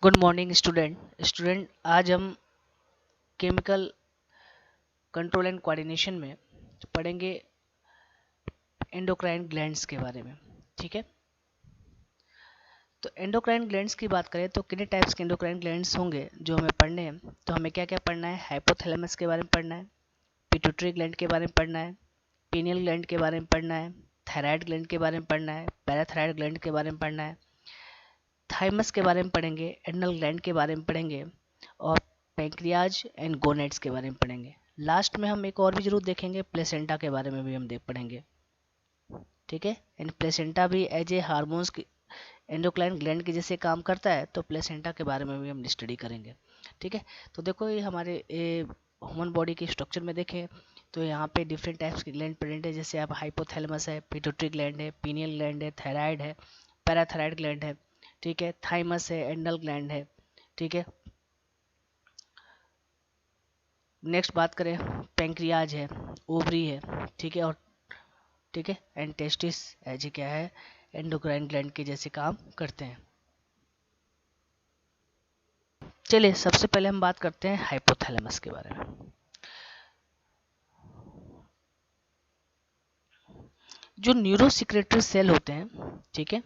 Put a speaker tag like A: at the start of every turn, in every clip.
A: Good morning student आज हम chemical control and coordination में पढ़ेंगे एंडोक्राइन ग्लैंड्स के बारे में। ठीक है, तो एंडोक्राइन ग्लैंड्स की बात करें तो कितने टाइप्स के एंडोक्राइन ग्लैंड्स होंगे जो हमें पढ़ने हैं। तो हमें क्या क्या पढ़ना है, हाइपोथैलेमस के बारे में पढ़ना है, पिट्यूटरी ग्लैंड के बारे में पढ़ना है, पीनियल ग्लैंड के बारे में पढ़ना है, थायराइड ग्लैंड के बारे में पढ़ना है, पैराथायराइड ग्लैंड के बारे में पढ़ना है, थाइमस के बारे में पढ़ेंगे, एड्रिनल ग्लैंड के बारे में पढ़ेंगे और पैंक्रियाज एंड गोनेट्स के बारे में पढ़ेंगे। लास्ट में हम एक और भी जरूर देखेंगे, प्लेसेंटा के बारे में भी हम देख पढ़ेंगे। ठीक है, एंड प्लेसेंटा भी एज ए हार्मोन्स की एंडोक्राइन ग्लैंड के जैसे काम करता है, तो प्लेसेंटा के बारे में भी हम स्टडी करेंगे। ठीक है, तो देखो ये हमारे ह्यूमन बॉडी के स्ट्रक्चर में देखें तो यहाँ पे डिफरेंट टाइप्स के ग्लैंड प्रेजेंट है। जैसे आप हाइपोथैलेमस है, पिट्यूटरी ग्लैंड है, पीनियल ग्लैंड है, थायराइड है, पैराथायराइड ग्लैंड है। ठीक है, थाइमस है, एड्रिनल ग्लैंड है। ठीक है, नेक्स्ट बात करें, पेंक्रियाज है, ओवरी है। ठीक है, और ठीक है, एंड टेस्टिस एज क्या है, एंडोक्राइन ग्लैंड के जैसे काम करते हैं। चलिए सबसे पहले हम बात करते हैं हाइपोथैलेमस के बारे में। जो न्यूरोसिक्रेटरी सेल होते हैं, ठीक है,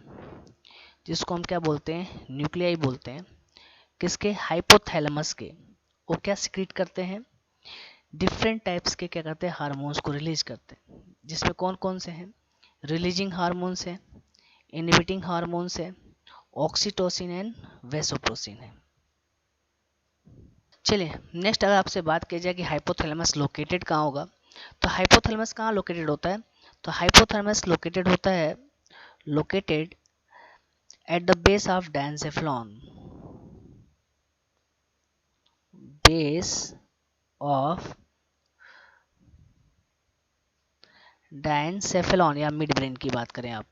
A: जिसको हम क्या बोलते हैं, न्यूक्लियाई बोलते हैं, किसके, हाइपोथैलेमस के। वो क्या सिक्रीट करते हैं, डिफरेंट टाइप्स के क्या करते हैं, हार्मोन्स को रिलीज करते हैं। जिसमें कौन कौन से हैं, रिलीजिंग हार्मोन्स है, इनहिबिटिंग हार्मोन्स है, ऑक्सीटोसिन एंड वेसोप्रोसिन है। चलिए नेक्स्ट अगर आपसे बात की जाए कि हाइपोथैलेमस लोकेटेड कहाँ होगा, तो हाइपोथैलेमस कहाँ लोकेटेड होता है, तो हाइपोथैलेमस लोकेटेड होता है, located at the base of diencephalon, base of diencephalon, या मिड ब्रेन की बात करें आप।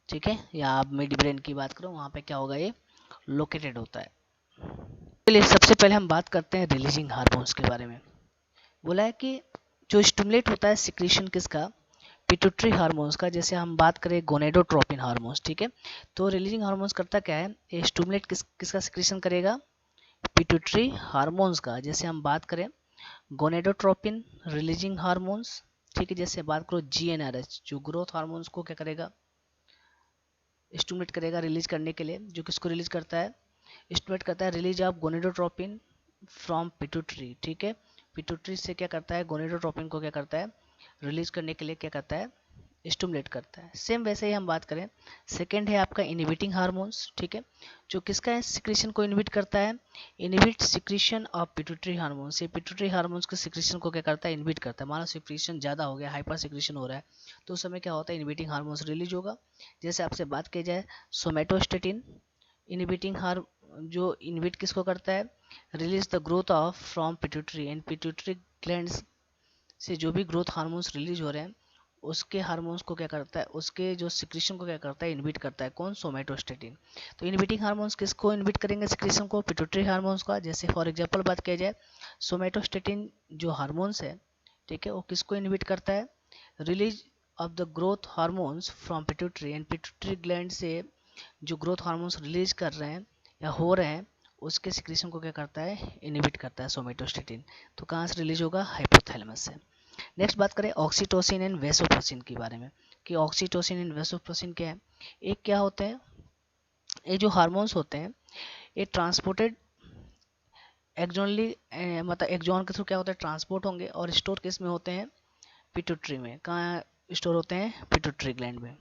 A: ठीक है, या आप मिड ब्रेन की बात करो, वहां पे क्या होगा, ये लोकेटेड होता है। चलिए सबसे पहले हम बात करते हैं रिलीजिंग हार्मोन्स के बारे में। बोला है कि जो स्टिमुलेट होता है सिक्रीशन किसका, पिट्यूटरी हार्मोन्स का। जैसे हम बात करें गोनेडोट्रोपिन हार्मोन्स, ठीक है, तो रिलीजिंग हार्मोन्स करता क्या है, ये स्टिमुलेट किसका सिक्रीशन करेगा, पिट्यूटरी हार्मोन्स का। जैसे हम बात करें गोनेडोट्रोपिन रिलीजिंग हार्मोन्स, ठीक है, जैसे बात करो जीएनआरएच जो ग्रोथ हार्मोन्स को क्या करेगा, स्टिमुलेट करेगा रिलीज करने के लिए। जो किसको रिलीज करता है, स्टिमुलेट करता है release of gonadotropin from pituitary. ठीक है, पिट्यूटरी से क्या करता है, गोनेडोट्रोपिन को क्या करता है, रिलीज करने के लिए क्या करता है, स्टिमुलेट करता है। सेम वैसे ही हम बात करें, सेकेंड है आपका इनहिबिटिंग हार्मोन्स। ठीक है, जो किसका सिक्रीशन को इनहिबिट करता है, inhibit secretion of pituitary hormones. ये पिट्यूटरी हार्मोन्स के सिक्रीशन को क्या करता है, इनहिबिट करता है। मानो सिक्रीशन ज़्यादा हो गया, हाइपर सिक्रीशन हो रहा है, तो उस समय क्या होता है, इनहिबिटिंग हार्मोन्स रिलीज होगा। जैसे आपसे बात की जाए सोमेटोस्टेटिन इनहिबिटिंग हार्म, जो इनहिबिट किसको करता है, release the growth of from pituitary, and pituitary glands से जो भी ग्रोथ हार्मोन्स रिलीज हो रहे हैं उसके हार्मोन्स को क्या करता है, उसके जो सिक्रीशन को क्या करता है, इनहिबिट करता है। कौन, सोमेटोस्टेटिन। तो इनहिबिटिंग हार्मोन्स किसको इनहिबिट करेंगे सिक्रीशन को, पिट्यूटरी हार्मोन्स का। जैसे फॉर एग्जांपल बात किया जाए, सोमेटोस्टेटिन जो हार्मोन्स है, ठीक है, वो किसको इनहिबिट करता है, release of the growth hormones from pituitary, and pituitary gland से जो ग्रोथ हार्मोन्स रिलीज कर रहे हैं या हो रहे हैं उसके सिक्रीशन को क्या करता है, इनहिबिट करता है सोमेटोस्टेटिन। तो कहाँ से रिलीज होगा, हाइपोथैलेमस से। नेक्स्ट बात करें ऑक्सीटोसिन एंड वेसोप्रोसिन के बारे में, कि ऑक्सीटोसिन एंड वेसोप्रोसिन क्या है। एक क्या होते हैं, ये जो हार्मोन्स होते हैं ये ट्रांसपोर्टेड एक्जोनली, मतलब एक्जोन के थ्रू क्या होता है, ट्रांसपोर्ट होंगे, और स्टोर किस में होते हैं, पिट्यूटरी में। कहाँ स्टोर होते हैं, पिट्यूटरी ग्लैंड में।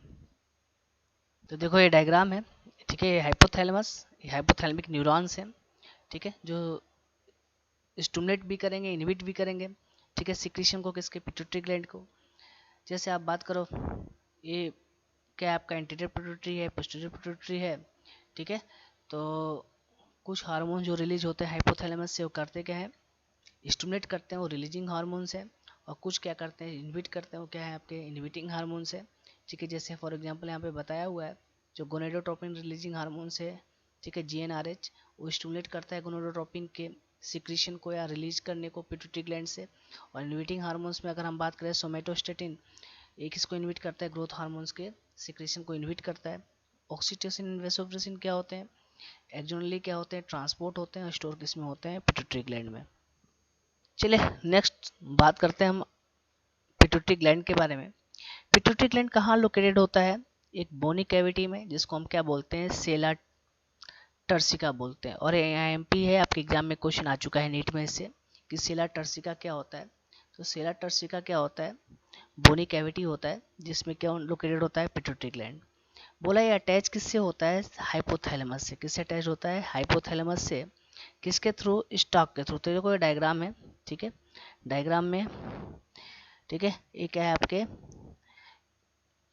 A: तो देखो ये डायग्राम है, ठीक है, ये हाइपोथैलेमस, ये हाइपोथैलेमिक न्यूरॉन्स हैं, ठीक है, जो स्टिमुलेट भी करेंगे, इनहिबिट भी करेंगे, ठीक है, सिक्रीशन को, किसके, पिट्यूटरी ग्लैंड को। जैसे आप बात करो, ये क्या आपका एंटीरियर पिट्यूटरी है, पोस्टीरियर पिट्यूटरी है, ठीक है, तो कुछ हार्मोन जो रिलीज होते हैं हाइपोथैलेमस से वो करते क्या है, स्टिमुलेट करते हैं, वो रिलीजिंग हार्मोन्स है। और कुछ क्या करते हैं, इनहिबिट करते हैं, वो क्या है, आपके इनहिबिटिंग हार्मोन्स है। ठीक है, जैसे फॉर एग्जांपल यहाँ पे बताया हुआ है, जो गोनेडोट्रोपिन रिलीजिंग हार्मोन्स है, ठीक है, जीएनआरएच, वो स्टिमुलेट करता है गोनेडोट्रोपिन के सिक्रीशन को या रिलीज करने को पिट्यूटरी ग्लैंड से। और इनहिबिटिंग हार्मोन्स में अगर हम बात करें सोमेटोस्टेटिन, एक इसको इनहिबिट करता है, ग्रोथ हार्मोन्स के सिक्रेशन को इनहिबिट करता है। ऑक्सीटोसिन एंड वेसोप्रेसिन क्या होते हैं, एक्सोनली क्या होते हैं, ट्रांसपोर्ट होते हैं, स्टोर किसमें होते हैं, पिट्यूटरी ग्लैंड में। चलिए नेक्स्ट बात करते हैं हम पिट्यूटरी ग्लैंड के बारे में। पिट्यूटरी ग्लैंड कहाँ लोकेटेड होता है, एक बोनी कैविटी में, जिसको हम क्या बोलते हैं, सेला टर्सिका बोलते हैं। और एमपी है, आपके एग्जाम में क्वेश्चन आ चुका है नीट में इससे कि सेला टर्सिका क्या होता है। तो सेला टर्सिका क्या होता है, बोनी कैविटी होता है जिसमें क्या लोकेटेड होता है, पिट्यूटरी ग्लैंड। बोला ये अटैच किससे होता है, हाइपोथैलेमस से। किससे अटैच होता है, हाइपोथैलेमस से। किसके थ्रू, स्टॉक के थ्रू। तो देखो ये डायग्राम है, ठीक है, डायग्राम में, ठीक है, ये क्या है, आपके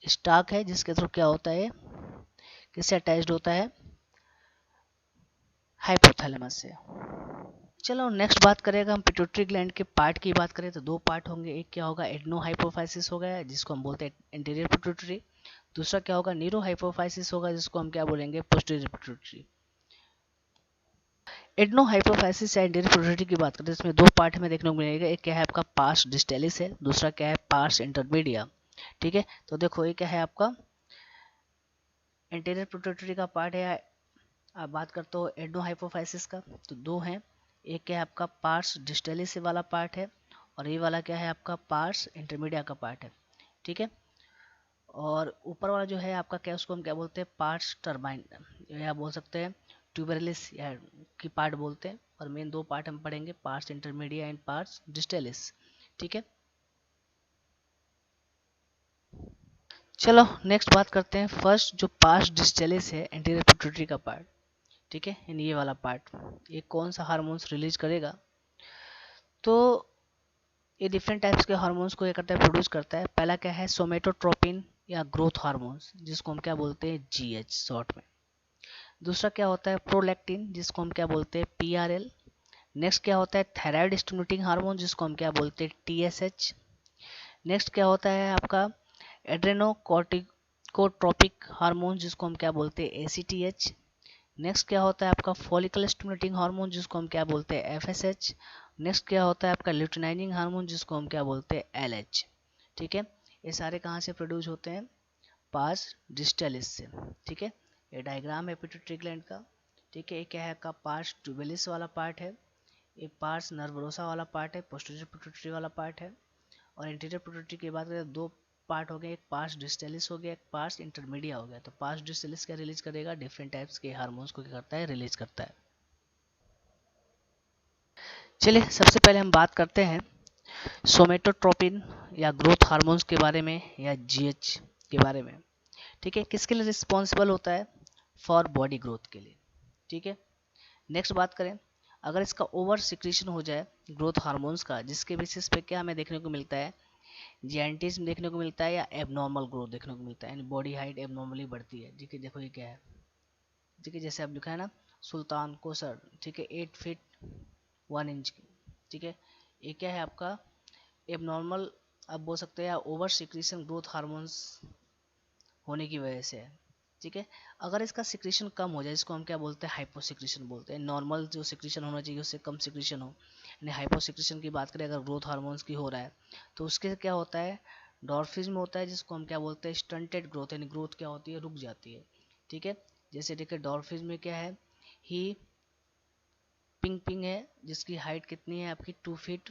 A: स्टॉक है जिसके थ्रू क्या होता है, किससे अटैच्ड होता है, हाइपोथैलेमस से। चलो नेक्स्ट बात करेगा हम पिट्यूटरी ग्लैंड के पार्ट की बात करें तो दो पार्ट होंगे। एक क्या होगा, एडनो हाइपोफाइसिस होगा जिसको हम बोलते हैं एंटीरियर पिट्यूटरी। दूसरा क्या होगा, नीरो हाइपोफाइसिस होगा जिसको हम क्या बोलेंगे, पोस्टीरियर पिट्यूटरी। एडनो हाइपोफाइसिस या एंटीरियर पिट्यूटरी की बात करें तो इसमें दो पार्ट हमें देखने को मिलेगा। एक क्या है आपका पार्स डिस्टेलिस है, दूसरा क्या है पार्स इंटरमीडिया। ठीक है, तो देखो ये क्या है आपका एंटीरियर पिट्यूटरी का पार्ट है। आप बात करते हो एडनो हाइपोफाइसिस का तो दो हैं, एक क्या है आपका पार्स डिस्टेलिस वाला पार्ट है और ये वाला क्या है आपका पार्स इंटरमीडिया का पार्ट है। ठीक है, और ऊपर वाला जो है आपका क्या, उसको हम क्या बोलते हैं, पार्स टर्बाइन, या बोल सकते हैं ट्यूबरलिस या की पार्ट बोलते हैं। और मेन दो पार्ट हम पढ़ेंगे, pars intermedia and pars distalis. ठीक है, चलो नेक्स्ट बात करते हैं। फर्स्ट जो पार्स डिस्टेलिस है एंटीरियर पिट्यूटरी का पार्ट, ठीक है, ये वाला पार्ट, ये कौन सा हार्मोन्स रिलीज करेगा, तो ये डिफरेंट टाइप्स के हार्मोन्स को ये करता है, प्रोड्यूस करता है। पहला क्या है, सोमेटोट्रोपिन या ग्रोथ हार्मोन्स जिसको हम क्या बोलते हैं, जीएच शॉर्ट में। दूसरा क्या होता है, प्रोलैक्टिन जिसको हम क्या बोलते हैं, पीआरएल। नेक्स्ट क्या होता है, थायराइड स्टिमुलेटिंग हार्मोन जिसको हम क्या बोलते हैं, टीएसएच। नेक्स्ट क्या होता है आपका एड्रेनोकॉर्टिकोट्रोपिक हार्मोन जिसको हम क्या बोलते हैं, एसीटीएच। नेक्स्ट क्या होता है आपका फॉलिकल स्टिमुलेटिंग हार्मोन जिसको हम क्या बोलते हैं, एफएसएच। नेक्स्ट क्या होता है आपका ल्यूटिनाइजिंग हार्मोन जिसको हम क्या बोलते हैं, एलएच। ठीक है, ये सारे कहाँ से प्रोड्यूस होते हैं, पार्स डिस्टेलिस से। ठीक है, ये डायग्राम है पिट्यूटरी ग्लैंड का। ठीक है, ये क्या है आपका पार्स ट्यूबेलिस वाला पार्ट है, ये पार्स नर्वरोसा वाला पार्ट है, पोस्टीरियर पिट्यूटरी वाला पार्ट है। और इंटीरियर पिट्यूटरी की बात करें तो दो पार्ट हो गए, एक पार्स डिस्टेलिस हो गया, एक पार्स इंटरमीडिया हो गया। तो पार्स डिस्टेलिस क्या रिलीज करेगा, डिफरेंट टाइप्स के हार्मोन्स को क्या करता है, रिलीज करता है। चलिए सबसे पहले हम बात करते हैं सोमेटोट्रोपिन या ग्रोथ हार्मोन्स के बारे में या जीएच के बारे में। ठीक है, किसके लिए रिस्पॉन्सिबल होता है, फॉर बॉडी ग्रोथ के लिए। ठीक है, नेक्स्ट बात करें, अगर इसका ओवर सिक्रीशन हो जाए ग्रोथ हार्मोन्स का, जिसके बेसिस पे क्या हमें देखने को मिलता है, जेंटिज्म देखने को मिलता है या एबनॉर्मल ग्रोथ देखने को मिलता है, यानी बॉडी हाइट एबनॉर्मली बढ़ती है। ठीक है, देखो ये क्या है, ठीक है, जैसे अब लिखा है ना, सुल्तान कोसर, ठीक है, 8 फीट 1 इंच की। ठीक है, ये क्या है आपका एबनॉर्मल, अब बोल सकते हैं ओवर सिक्रीशन ग्रोथ हार्मोन्स होने की वजह से है। ठीक है, अगर इसका सिक्रीशन कम हो जाए, इसको हम क्या बोलते हैं, हाइपो सिक्रीशन बोलते हैं। नॉर्मल जो सिक्रीशन होना चाहिए उससे कम सिक्रीशन हो, यानी हाइपो सिक्रीशन की बात करें अगर ग्रोथ हार्मोन्स की हो रहा है, तो उसके क्या होता है, डॉर्फिज्म होता है जिसको हम क्या बोलते हैं, स्टंटेड ग्रोथ, यानी ग्रोथ क्या होती है, रुक जाती है। ठीक है, जैसे देखिए डॉर्फिज्म में क्या है, ही पिंग पिंग है जिसकी हाइट कितनी है आपकी, 2 फीट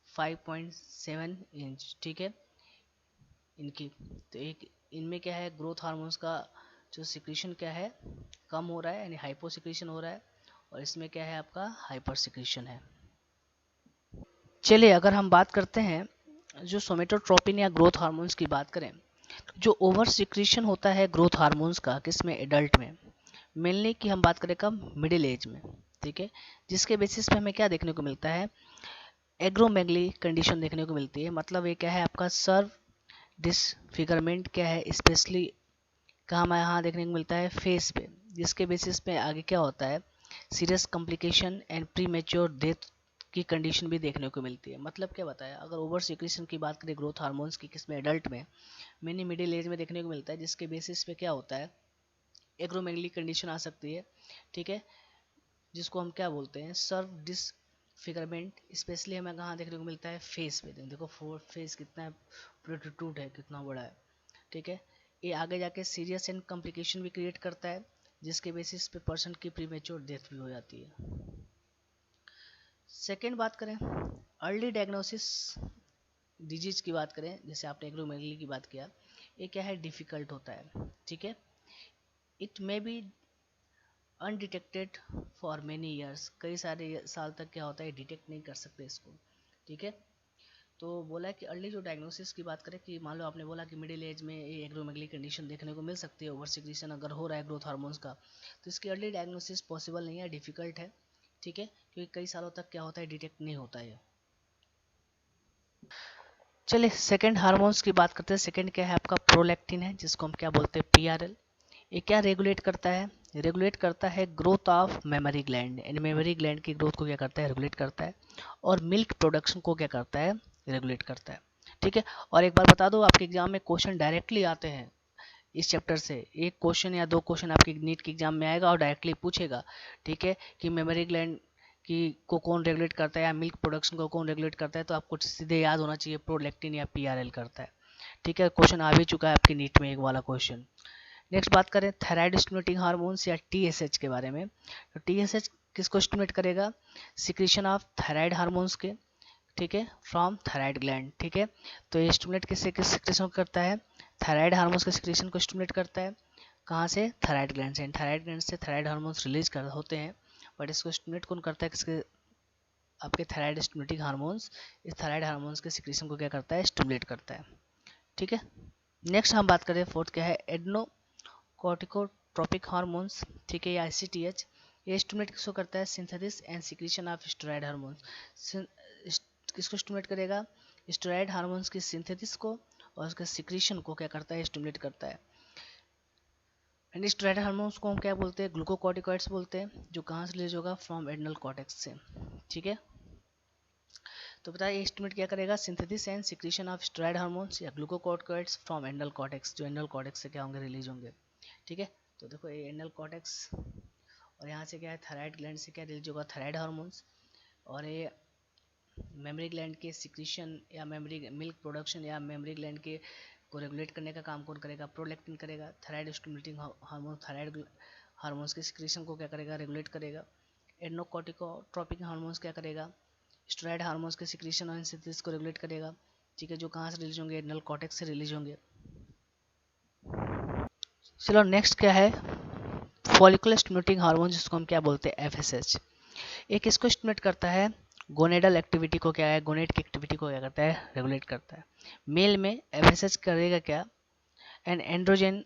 A: 5.7 इंच। ठीक है, इनकी, तो एक इनमें क्या है, ग्रोथ हार्मोन्स का जो सिक्रीशन क्या है, कम हो रहा है, यानी हाइपो सिक्रीशन हो रहा है। और इसमें क्या है आपका, हाइपर सिक्रीशन है। चलिए अगर हम बात करते हैं जो सोमेटोट्रोपिन या ग्रोथ हार्मोन्स की बात करें, जो ओवर सिक्रीशन होता है ग्रोथ हार्मोन्स का, किसमें, एडल्ट में, मेनली की हम बात करें कब, मिडिल एज में। ठीक है, जिसके बेसिस पे हमें क्या देखने को मिलता है, एग्रोमेगली कंडीशन देखने को मिलती है। मतलब ये क्या है आपका सर्व डिसफिगरमेंट क्या है, स्पेशली कहाँ हमें यहाँ देखने को मिलता है, फेस पे, जिसके बेसिस पे आगे क्या होता है, serious complication and pre mature death की कंडीशन भी देखने को मिलती है। मतलब क्या बताया, अगर ओवर सिक्रीशन की बात करें ग्रोथ हार्मोन्स की, किसमें, एडल्ट में, मैंने मिडिल एज में देखने को मिलता है, जिसके बेसिस पे क्या होता है, एग्रोमेगली कंडीशन आ सकती है। ठीक है, जिसको हम क्या बोलते हैं, सर्व डिस फिगरमेंट स्पेशली हमें कहाँ देखने को मिलता है, फेस पे। देखो फेस कितना है, प्रोट्रूड है, कितना बड़ा है, ठीक है। ये आगे जाके सीरियस एंड कॉम्प्लिकेशन भी क्रिएट करता है, जिसके बेसिस पे पर्सन की प्रीमेच्योर डेथ भी हो जाती है। सेकेंड बात करें अर्ली डायग्नोसिस डिजीज की बात करें, जैसे आपने एक्रोमेगली की बात किया, ये क्या है, डिफिकल्ट होता है, ठीक है। It may be undetected for many years, कई सारे साल तक क्या होता है, डिटेक्ट नहीं कर सकते इसको, ठीक है। तो बोला कि अर्ली जो डायग्नोसिस की बात करें, कि मान लो आपने बोला कि मिडिल एज में ये एक्रोमेगली कंडीशन देखने को मिल सकती है, ओवर सिक्रीशन अगर हो रहा है ग्रोथ हार्मोन्स का, तो इसकी अर्ली डायग्नोसिस पॉसिबल नहीं है, डिफिकल्ट है, ठीक है, क्योंकि कई सालों तक क्या होता है, डिटेक्ट नहीं होता है। चलिए सेकंड हार्मोन्स की बात करते हैं। सेकंड क्या है आपका, प्रोलैक्टिन है, जिसको हम क्या बोलते हैं, पीआरएल। ये क्या रेगुलेट करता है, रेगुलेट करता है growth of memory gland, and memory gland की ग्रोथ को क्या करता है, रेगुलेट करता है, और मिल्क प्रोडक्शन को क्या करता है, रेगुलेट करता है, ठीक है। और एक बार बता दो, आपके एग्जाम में क्वेश्चन डायरेक्टली आते हैं इस चैप्टर से, एक क्वेश्चन या दो क्वेश्चन आपके नीट के एग्जाम में आएगा और डायरेक्टली पूछेगा, ठीक है, कि मेमोरी ग्लैंड की को कौन रेगुलेट करता है या मिल्क प्रोडक्शन को कौन रेगुलेट करता है, तो आपको सीधे याद होना चाहिए प्रोलैक्टिन या पीआरएल करता है, ठीक है। क्वेश्चन आ भी चुका है आपके नीट में एक वाला क्वेश्चन। नेक्स्ट बात करें थायराइड स्टिमुलेटिंग हार्मोन्स या टीएसएच के बारे में, तो टीएसएच किसको स्टिमुलेट करेगा, सिक्रीशन ऑफ थायराइड हार्मोन्स के, ठीक है, फ्रॉम थायराइड ग्लैंड, ठीक है। तो ये स्टिमुलेट किससे किस सिक्रेशन को करता है, थायराइड हार्मोन्स के सिक्रेशन को स्टिमुलेट करता है, कहाँ से, थायराइड ग्लैंड से। थायराइड ग्लैंड से थायराइड हार्मोन्स रिलीज कर होते हैं, बट इसको स्टिमुलेट कौन करता है, किसके, आपके थायराइड स्टिमुलेटिंग हार्मोन्स, इस थायराइड हार्मोन्स के सिक्रेशन को क्या करता है, स्टिमुलेट करता है, ठीक है। नेक्स्ट हम बात करें फोर्थ क्या है, एडनो कॉर्टिकोट्रोपिक हार्मोन्स, ठीक है, या ICTH। ये स्टिमुलेट किसको करता है, synthesis and secretion of steroid hormones. किसको स्टिमुलेट करेगा, स्टेरॉइड हार्मोन्स की सिंथेसिस को और उसके सिक्रीशन को क्या करता है, स्टिमुलेट करता है। एंड स्टेरॉइड हार्मोन्स को हम क्या बोलते हैं, ग्लूकोकॉर्टिकॉइड्स बोलते हैं, जो कहाँ से रिलीज होगा, फ्रॉम एड्रिनल कॉर्टेक्स से, ठीक है। तो बताइए स्टिमुलेट क्या करेगा, synthesis and secretion of steroid hormones या ग्लूकोकॉर्टिकॉइड्स फ्रॉम एड्रिनल कॉर्टेक्स, जो एड्रिनल कॉर्टेक्स से क्या होंगे, रिलीज होंगे, ठीक है। तो देखो ये एड्रिनल कॉर्टेक्स, और यहाँ से क्या है, थायराइड ग्लैंड से क्या रिलीज होगा, थायराइड हार्मोन्स, और ये मेमोरी ग्लैंड के सिक्रीशन या मेमोरी मिल्क प्रोडक्शन या मेमोरी ग्लैंड के को रेगुलेट करने का काम कौन करेगा, प्रोलैक्टिन करेगा। Thyroid stimulating hormone thyroid hormones के सिक्रीशन को क्या करेगा, रेगुलेट करेगा। एडनोकॉर्टिकोट्रोपिक हार्मोन्स क्या करेगा, स्टेरॉइड हार्मोन्स के सिक्रीशन और सिंथेसिस को रेगुलेट करेगा, ठीक है, जो कहाँ से रिलीज होंगे, एड्रिनल कॉर्टेक्स से रिलीज होंगे। चलो नेक्स्ट क्या है, फॉलिकुलर स्टिमुलेटिंग हार्मोन, जिसको हम क्या बोलते हैं, FSH। एक किसको स्टिमुलेट करता है, गोनेडल एक्टिविटी को, क्या है, गोनेड की एक्टिविटी को क्या करता है, रेगुलेट करता है। मेल में FSH करेगा क्या, एंड एंड्रोजन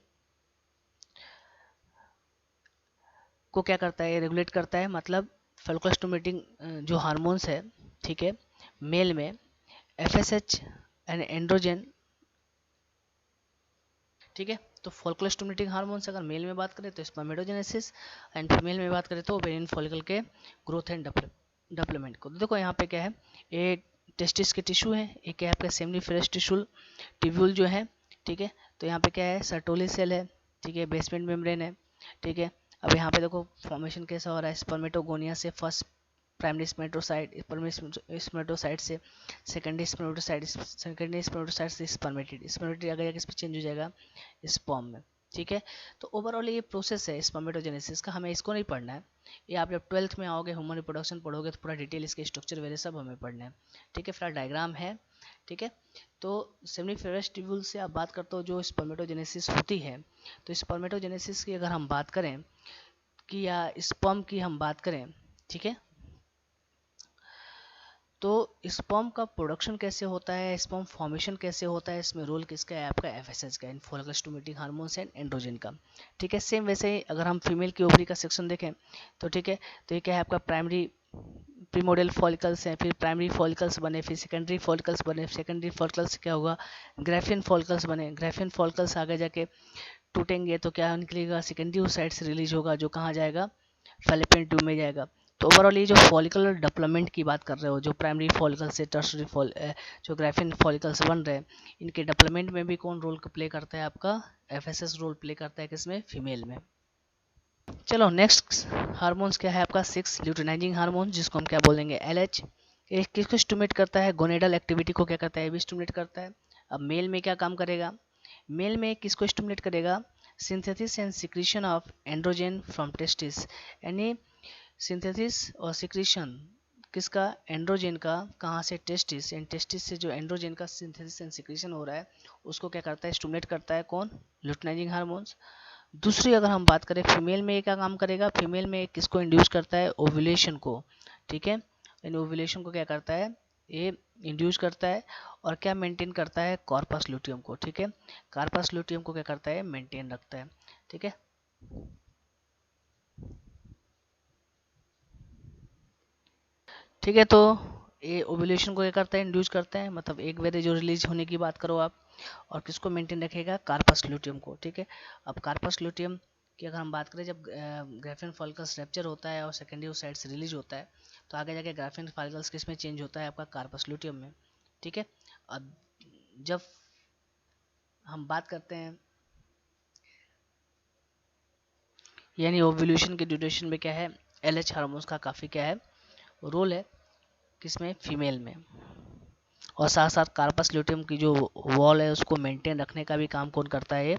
A: को क्या करता है, रेगुलेट करता है, मतलब फॉलिकुलर स्टिमुलेटिंग जो हार्मोन्स है, ठीक है, मेल में FSH एंड एंड्रोजन, ठीक है। तो फॉलिकुलर स्टिमुलेटिंग हार्मोन्स अगर मेल में बात करें तो स्पर्मेटोजेनेसिस, एंड फीमेल में बात करें तो ओवेरियन फॉलिकल के ग्रोथ एंड डेवलपमेंट को। तो देखो यहाँ पे क्या है, ये टेस्टिस के टिश्यू है, ये क्या है आपका सेमिनिफेरस टिश्यू ट्यूब्यूल जो है, ठीक है। तो यहाँ पे क्या है, सर्टोली सेल है, ठीक है, बेसमेंट मेम्ब्रेन है, ठीक है। अब यहाँ पे देखो फॉर्मेशन कैसा हो रहा है, स्पर्मेटोगोनिया से फर्स्ट प्राइमरी स्पर्मेटोसाइट से सेकेंडरी स्पर्मेटोसाइट से स्पर्मेटिड आगे जाके इस पर चेंज हो जाएगा स्पर्म में, ठीक है। तो ओवरऑल ये प्रोसेस है स्पर्मेटोजेनेसिस का, हमें इसको नहीं पढ़ना है, ये आप जब 12th में आओगे ह्यूमन रिप्रोडक्शन पढ़ोगे तो पूरा डिटेल इसके स्ट्रक्चर वगैरह सब हमें पढ़ना है, ठीक है। फिलहाल डायग्राम है, ठीक है। तो सेमिनिफेरस ट्यूब्यूल से आप बात करते हो जो स्पर्मेटोजेनेसिस होती है, तो स्पर्मेटोजेनेसिस की अगर हम बात करें कि या स्पर्म की हम बात करें, ठीक है, तो स्पर्म का प्रोडक्शन कैसे होता है, स्पर्म फॉर्मेशन कैसे होता है, इसमें रोल किसका है, आपका FSH का, follicular stimulating hormones and androgen का, ठीक है। सेम वैसे ही अगर हम फीमेल की ओवरी का सेक्शन देखें तो, ठीक है, तो ये क्या है आपका प्राइमरी प्रीमोडियल फॉलिकल्स हैं, फिर प्राइमरी फॉलिकल्स बने, फिर सेकेंडरी फॉलिकल्स बने, सेकेंडरी फॉलिकल्स क्या होगा, ग्राफियन फॉलिकल्स बने, ग्राफियन फॉलिकल्स आगे जाके टूटेंगे तो क्या निकलेगा, सेकेंडरी ओसाइट से रिलीज होगा, जो कहाँ जाएगा, फैलोपियन ट्यूब में जाएगा। तो ओवरऑल ये जो फॉलिकुलर डेवलपमेंट की बात कर रहे हो, जो प्राइमरी फॉलिकल से टर्शरी जो ग्राफियन फॉलिकल्स बन रहे हैं, इनके डेवलपमेंट में भी कौन रोल प्ले करता है, आपका FSH रोल प्ले करता है, किसमें, फीमेल में। चलो नेक्स्ट हार्मोन्स क्या है आपका 6 ल्यूटिनाइजिंग हार्मोन, जिसको हम क्या बोलेंगे LH। ये किसको स्टिमुलेट करता है? गोनेडल एक्टिविटी को क्या करता है? ये भी स्टिमुलेट करता है। अब मेल में क्या काम करेगा? मेल में किसको स्टिमुलेट करेगा? Synthesis and secretion of androgen from testis, यानी सिंथेसिस और सिक्रीशन किसका? एंड्रोजन का। कहाँ से? टेस्टिस। एंड टेस्टिस से जो एंड्रोजन का सिंथेसिस एंड सिक्रीशन हो रहा है उसको क्या करता है? स्टिमुलेट करता है। कौन? Luteinising hormones. दूसरी अगर हम बात करें फीमेल में, ये क्या काम करेगा? फीमेल में किसको इंड्यूस करता है? ओव्यूलेशन को। ठीक है, यानी ओव्यूलेशन को क्या करता है? ये इंड्यूस करता है। और क्या मेंटेन करता है? कॉर्पस ल्यूटियम को। ठीक है, कार्पस ल्यूटियम को क्या करता है? मेंटेन रखता है। ठीक है, ठीक है। तो ये ओव्यूलेशन को क्या करता है? इंड्यूस करता है, मतलब एक वेरे जो रिलीज होने की बात करो आप। और किसको मेंटेन रखेगा? कार्पस ल्यूटियम को। ठीक है, अब कार्पस ल्यूटियम की अगर हम बात करें, जब ग्राफिन फॉलिकल्स रैप्चर होता है और सेकेंडरी ओसाइट से रिलीज होता है, तो आगे जाके ग्राफिन फॉलिकल्स किस में चेंज होता है? आपका कार्पस ल्यूटियम में। ठीक है, अब जब हम बात करते हैं, यानी ओव्यूलेशन के ड्यूरेशन में क्या है? LH हार्मोन्स का काफ़ी क्या है? रोल है। किसमें? फीमेल में। और साथ साथ कार्पस ल्यूटियम की जो वॉल है उसको मेंटेन रखने का भी काम कौन करता है? ये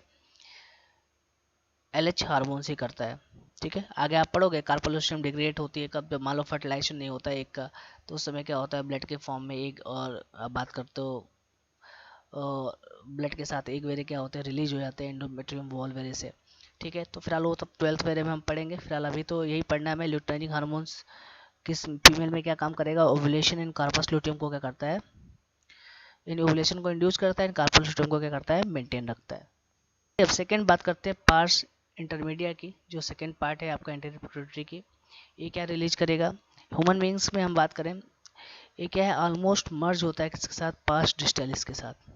A: LH हार्मोन से करता है। ठीक है, आगे आप पढ़ोगे कार्पस ल्यूटियम डिग्रेड होती है कब? जब मान लो फर्टिलाइजेशन नहीं होता है एक का, तो उस समय क्या होता है? ब्लड के फॉर्म में एक, और आप बात करते हो ब्लड के साथ एक वेरे क्या होते हैं? रिलीज हो जाते हैं एंडोमेट्रियम वॉल वेरे से। ठीक है, तो फिलहाल वो तब 12th वेरे में हम पढ़ेंगे। फिलहाल अभी तो यही पढ़ना है हमें, ल्यूटिनाइजिंग हार्मोन्स किस फीमेल में क्या काम करेगा? ओव्यूलेशन इन कार्पस ल्यूटियम को क्या करता है? इन ओव्यूलेशन को इंड्यूस करता है, इन कार्पस ल्यूटियम को क्या करता है? मेंटेन रखता है। अब सेकेंड बात करते हैं पार्स इंटरमीडिया की, जो सेकेंड पार्ट है आपका इंटरप्रिटेटरी की। ये क्या रिलीज करेगा? ह्यूमन बींग्स में हम बात करें, ये क्या है? ऑलमोस्ट मर्ज होता है किसके साथ? पास डिस्टेलिस के साथ।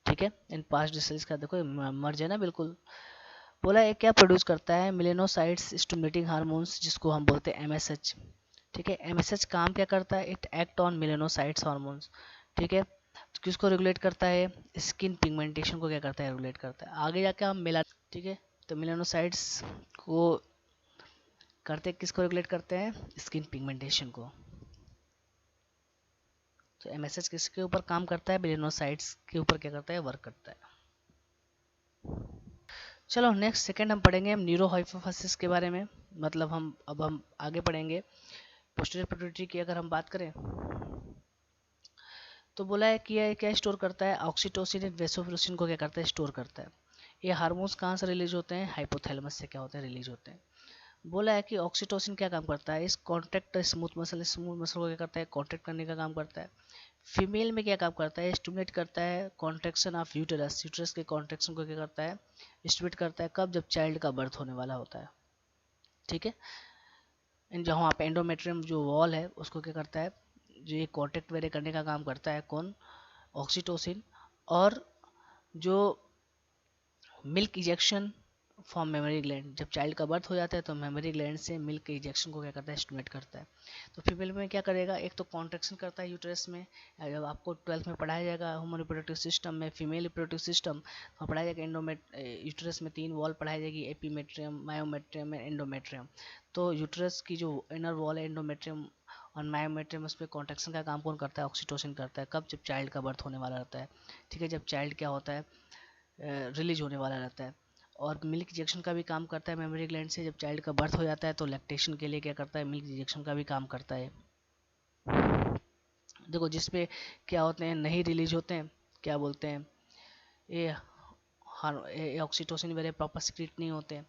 A: ठीक है, इन पास डिस्टेलिस का देखो मर्ज है ना, बिल्कुल। बोला है क्या प्रोड्यूस करता है? मिलेनोसाइट्स स्टिमुलेटिंग हार्मोन्स, जिसको हम बोलते हैं MSH। ठीक है, MSH काम क्या करता है? It act on melanocytes hormones. ठीक है, तो किसको रेगुलेट करता है? स्किन पिगमेंटेशन को क्या करता है? रेगुलेट करता है। आगे जाके हम मिला, ठीक है, तो मिलेनोसाइट्स को करते किसको रेगुलेट करते हैं? स्किन पिगमेंटेशन को। तो MSH किसके ऊपर काम करता है? मिलेनोसाइट्स के ऊपर क्या करता है? वर्क करता है। चलो नेक्स्ट सेकंड हम पढ़ेंगे हम न्यूरोहाइपोफाइसिस के बारे में, मतलब हम आगे पढ़ेंगे पोस्टीरियर पिट्यूटरी की। अगर हम बात करें तो बोला है कि यह क्या स्टोर करता है? ऑक्सीटोसिन एंड वेसोप्रेसिन को क्या करता है? स्टोर करता है। ये हार्मोन्स कहाँ से रिलीज होते हैं? हाइपोथैलेमस से क्या होते हैं? रिलीज होते हैं। बोला है कि ऑक्सीटोसिन क्या काम करता है? इस कॉन्ट्रैक्ट स्मूथ मसल को क्या करता है? कॉन्ट्रैक्ट करने का काम करता है। फीमेल में क्या काम करता है? स्टिमुलेट करता है कॉन्ट्रैक्शन ऑफ यूटेरस, यूटेरस के कॉन्ट्रैक्शन को क्या करता है? स्टिमुलेट करता है। कब? जब चाइल्ड का बर्थ होने वाला होता है। ठीक है, जहाँ पे एंडोमेट्रियम जो वॉल है उसको क्या करता है? जो ये कॉन्टैक्ट वेरे करने का काम करता है। कौन? ऑक्सीटोसिन। और जो milk ejection form memory gland, जब चाइल्ड का बर्थ हो जाता है तो मेमोरी ग्लैंड से मिल्क के इजेक्शन को क्या करता है? स्टिमुलेट करता है। तो फीमेल में क्या करेगा? एक तो कॉन्ट्रैक्शन करता है यूट्रस में। जब आपको 12th में पढ़ाया जाएगा ह्यूमन रिप्रोडक्टिव सिस्टम में, फीमेल रिप्रोडक्टिव सिस्टम, तो पढ़ाया जाएगा यूट्रस में 3 वॉल पढ़ाई जाएगी, एपीमेट्रियम, मायोमेट्रियम एंड एंडोमेट्रियम। तो यूट्रस की जो इनर वॉल है एंडोमेट्रियम और मायोमेट्रियम, उस पर कॉन्ट्रैक्शन का काम कौन करता है? ऑक्सीटोसिन करता है। कब? जब चाइल्ड का बर्थ होने वाला रहता है। ठीक है, जब चाइल्ड क्या होता है? रिलीज होने वाला रहता है। और मिल्क इंजेक्शन का भी काम करता है मेमोरी ग्लैंड से। जब चाइल्ड का बर्थ हो जाता है तो लैक्टेशन के लिए क्या करता है? मिल्क इंजेक्शन का भी काम करता है। देखो जिसपे क्या होते हैं? नहीं रिलीज होते हैं, क्या बोलते हैं? ये ऑक्सीटोसिन वगैरह प्रॉपर सिक्रीट नहीं होते,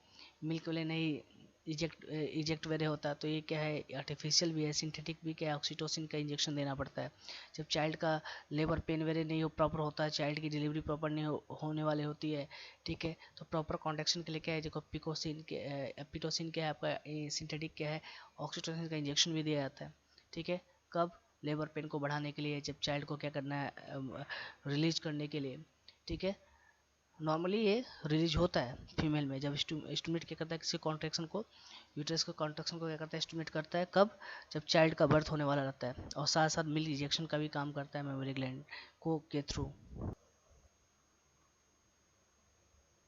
A: मिल्क वाले नहीं इजेक्ट वगैरह होता है। तो ये क्या है? आर्टिफिशियल भी है, सिंथेटिक भी क्या है? ऑक्सीटोसिन का इंजेक्शन देना पड़ता है। जब चाइल्ड का लेबर पेन वगैरह नहीं हो प्रॉपर होता है, चाइल्ड की डिलीवरी प्रॉपर नहीं होने वाली होती है। ठीक है, तो प्रॉपर कॉन्ट्रैक्शन के लिए क्या है? देखो पिकोसिन के एपिटोसिन क्या है आपका? सिंथेटिक क्या है? ऑक्सीटोसिन का इंजेक्शन भी दिया जाता है। ठीक है, कब? लेबर पेन को बढ़ाने के लिए, जब चाइल्ड को क्या करना है? रिलीज करने के लिए। ठीक है, नॉर्मली ये रिलीज होता है फीमेल में, जब स्टिमुलेट क्या करता है? किसी कॉन्ट्रैक्शन को, यूट्रस के कॉन्ट्रैक्शन को क्या करता है? स्टिमुलेट करता है। कब? जब चाइल्ड का बर्थ होने वाला रहता है। और साथ साथ मिल्क इंजेक्शन का भी काम करता है मेमोरी ग्लैंड को के थ्रू।